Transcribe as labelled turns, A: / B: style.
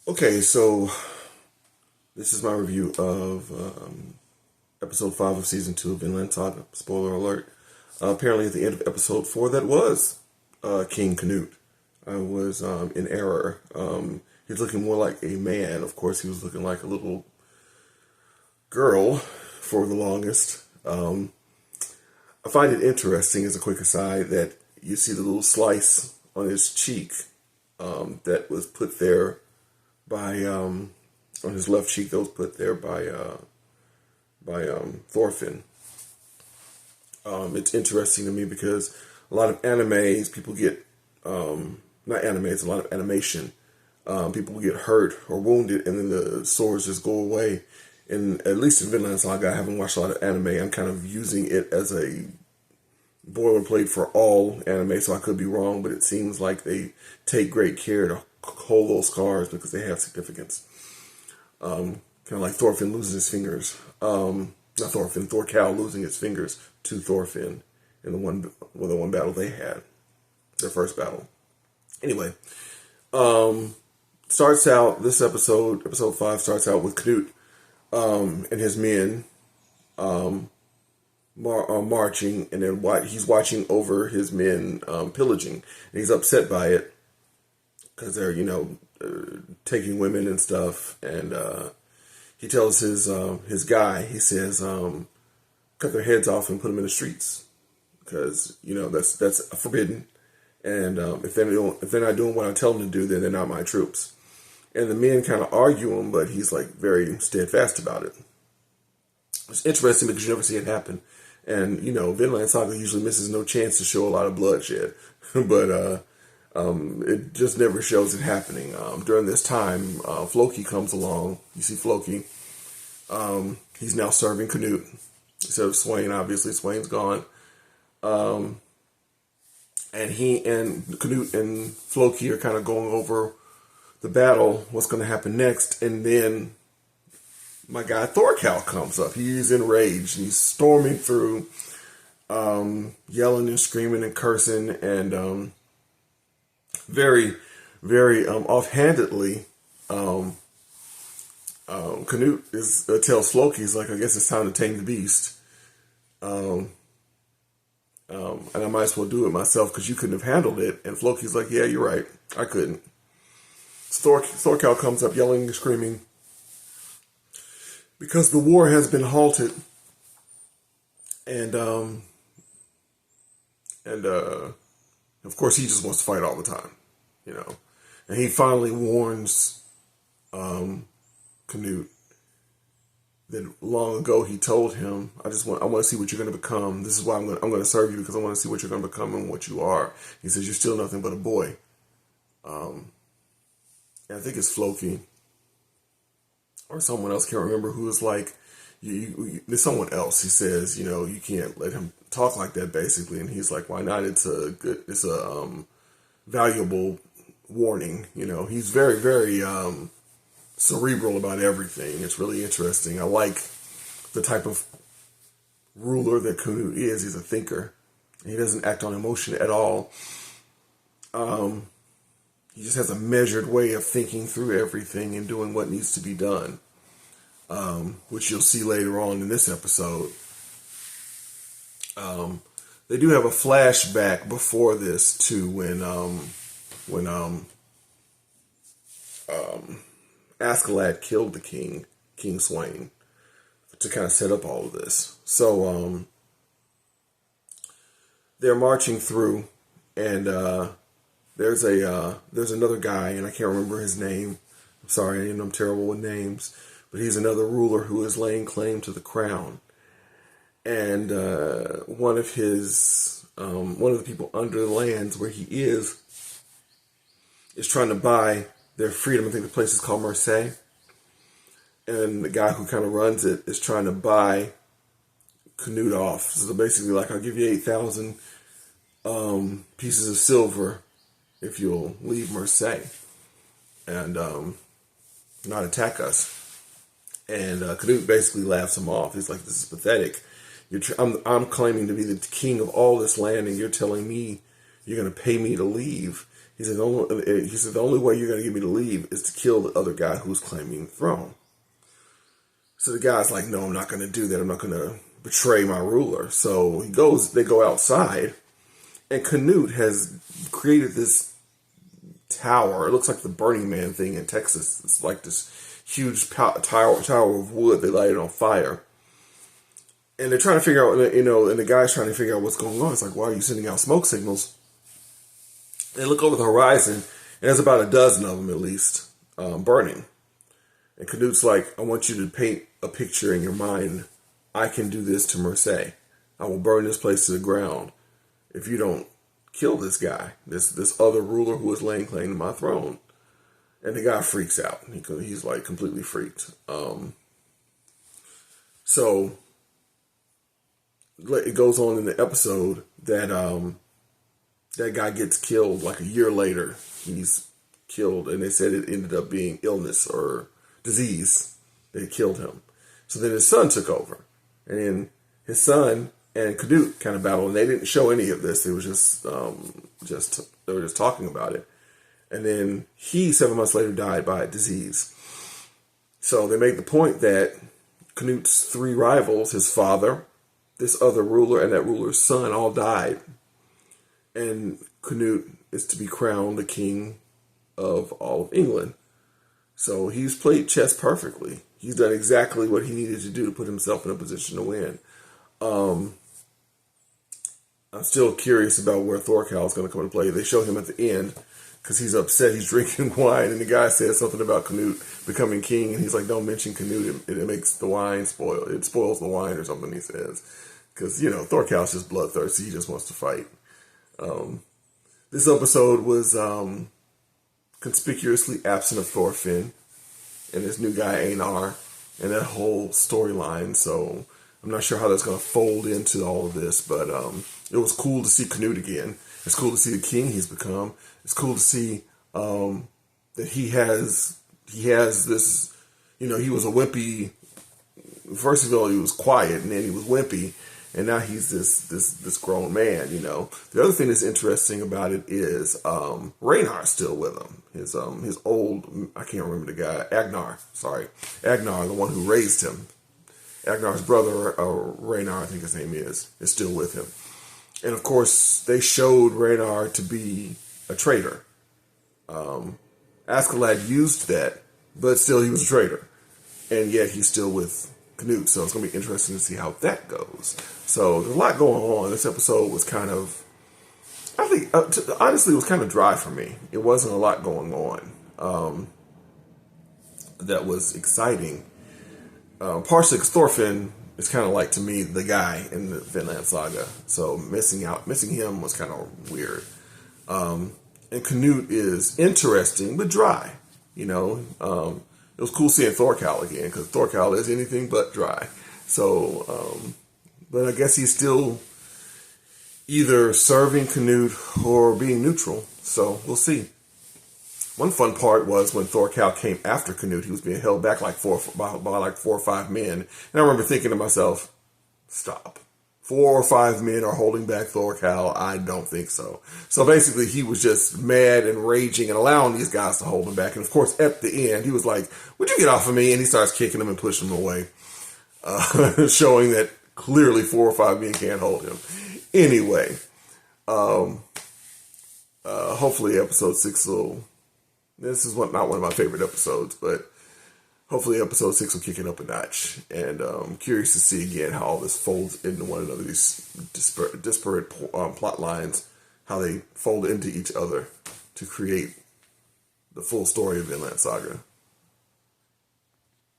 A: Okay, so this is my review of episode 5 of season 2 of Vinland Saga. Spoiler alert. Apparently, at the end of episode 4, that was King Canute. I was in error. He's looking more like a man. Of course, he was looking like a little girl for the longest. I find it interesting, as a quick aside, that you see the little slice on his cheek that was put there by on his left cheek that was put there by Thorfinn. It's interesting to me because a lot of animes people get not animes, a lot of animation people get hurt or wounded and then the swords just go away. And at least in Vinland Saga, I haven't watched a lot of anime. I'm kind of using it as a boilerplate for all anime, so I could be wrong, but it seems like they take great care to hold those scars because they have significance. Kind of like Thorfinn losing his fingers. Not Thorfinn, Thorkel losing his fingers to Thorfinn in the one battle they had, their first battle. Anyway, starts out this episode 5 starts out with Knut and his men marching, and then he's watching over his men pillaging, and he's upset by it because they're taking women and stuff, and he tells his guy, he says, cut their heads off and put them in the streets because that's forbidden, and if they're not doing what I tell them to do, then they're not my troops. And the men kind of argue him, but he's like very steadfast about it. It's interesting because you never see it happen. And, Vinland Saga usually misses no chance to show a lot of bloodshed. But it just never shows it happening. During this time, Floki comes along. You see Floki. He's now serving Canute instead of Swain, obviously. Swain's gone. And he and Canute and Floki are kind of going over the battle, what's going to happen next. And then my guy Thorkel comes up. He's enraged. He's storming through, yelling and screaming and cursing, and very, very offhandedly, Canute tells Floki, he's like, I guess it's time to tame the beast. And I might as well do it myself because you couldn't have handled it. And Floki's like, yeah, you're right. I couldn't. Thorkel comes up yelling and screaming because the war has been halted, and of course he just wants to fight all the time, And he finally warns Canute that long ago he told him, I want to see what you're going to become. This is why I'm going to serve you, because I want to see what you're going to become and what you are. He says you're still nothing but a boy. And I think it's Floki or someone else, can't remember, who was like, there's someone else. He says, you can't let him talk like that, basically. And he's like, why not? It's a valuable warning. He's very, very cerebral about everything. It's really interesting. I like the type of ruler that Canute is. He's a thinker. He doesn't act on emotion at all. He just has a measured way of thinking through everything and doing what needs to be done, which you'll see later on in this episode. They do have a flashback before this too, when Askeladd killed the King Swain, to kind of set up all of this. So they're marching through, and there's another guy, and I can't remember his name. I'm sorry, I'm terrible with names, but he's another ruler who is laying claim to the crown. And one of the people under the lands where he is trying to buy their freedom. I think the place is called Marseille. And the guy who kind of runs it is trying to buy Canute off. So basically, like, I'll give you 8,000 pieces of silver if you'll leave Marseille and not attack us. And Canute basically laughs him off. He's like, this is pathetic. I'm claiming to be the king of all this land, and you're telling me you're going to pay me to leave. He said the only way you're going to get me to leave is to kill the other guy who's claiming the throne. So the guy's like, no, I'm not going to do that. I'm not going to betray my ruler. So they go outside, and Canute has created this tower. It looks like the Burning Man thing in Texas. It's like this huge tower of wood. They light it on fire. And they're trying to figure out, and the guy's trying to figure out what's going on. It's like, why are you sending out smoke signals? They look over the horizon, and there's about a dozen of them at least burning. And Canute's like, I want you to paint a picture in your mind. I can do this to Marseille. I will burn this place to the ground if you don't kill this guy, this other ruler who is laying claim to my throne. And the guy freaks out. He's like completely freaked. So it goes on in the episode that that guy gets killed like a year later. He's killed, and they said it ended up being illness or disease that killed him. So then his son took over, and then his son and Canute kind of battled, and they didn't show any of this. It was just they were just talking about it. And then he 7 months later died by a disease. So they make the point that Canute's three rivals, his father, this other ruler, and that ruler's son, all died. And Canute is to be crowned the king of all of England. So he's played chess perfectly. He's done exactly what he needed to do to put himself in a position to win. I'm still curious about where Thorkel is going to come into play. They show him at the end because he's upset. He's drinking wine, and the guy says something about Canute becoming king, and he's like, "Don't mention Canute. It makes the wine spoil. It spoils the wine," or something. He says because Thorkel's just bloodthirsty. He just wants to fight. This episode was conspicuously absent of Thorfinn and this new guy Einar and that whole storyline. So I'm not sure how that's going to fold into all of this, but it was cool to see Canute again. It's cool to see the king he's become. It's cool to see that he has this. He was a wimpy. First of all, he was quiet, and then he was wimpy, and now he's this grown man. The other thing that's interesting about it is Raynar's still with him. His old, I can't remember the guy, Agnar, the one who raised him. Agnar's brother, Raynar, I think his name is still with him. And of course, they showed Raynar to be a traitor. Askeladd used that, but still he was a traitor. And yet he's still with Canute, so it's going to be interesting to see how that goes. So there's a lot going on. This episode was kind of, I think, honestly, it was kind of dry for me. It wasn't a lot going on that was exciting. Partially because Thorfinn is kind of like, to me, the guy in the Vinland Saga. So missing him was kind of weird. And Canute is interesting, but dry. It was cool seeing Thorkel again, because Thorkel is anything but dry. So, but I guess he's still either serving Canute or being neutral. So we'll see. One fun part was when Thorkel came after Canute, he was being held back by like 4 or 5 men. And I remember thinking to myself, stop. 4 or 5 men are holding back Thorkel? I don't think so. So basically he was just mad and raging and allowing these guys to hold him back. And of course at the end he was like, would you get off of me? And he starts kicking them and pushing them away. Showing that clearly 4 or 5 men can't hold him. Anyway, hopefully episode 6 will... This is not one of my favorite episodes, but hopefully episode 6 will kick it up a notch. And I'm curious to see again how all this folds into one another, these disparate plot lines, how they fold into each other to create the full story of Vinland Saga.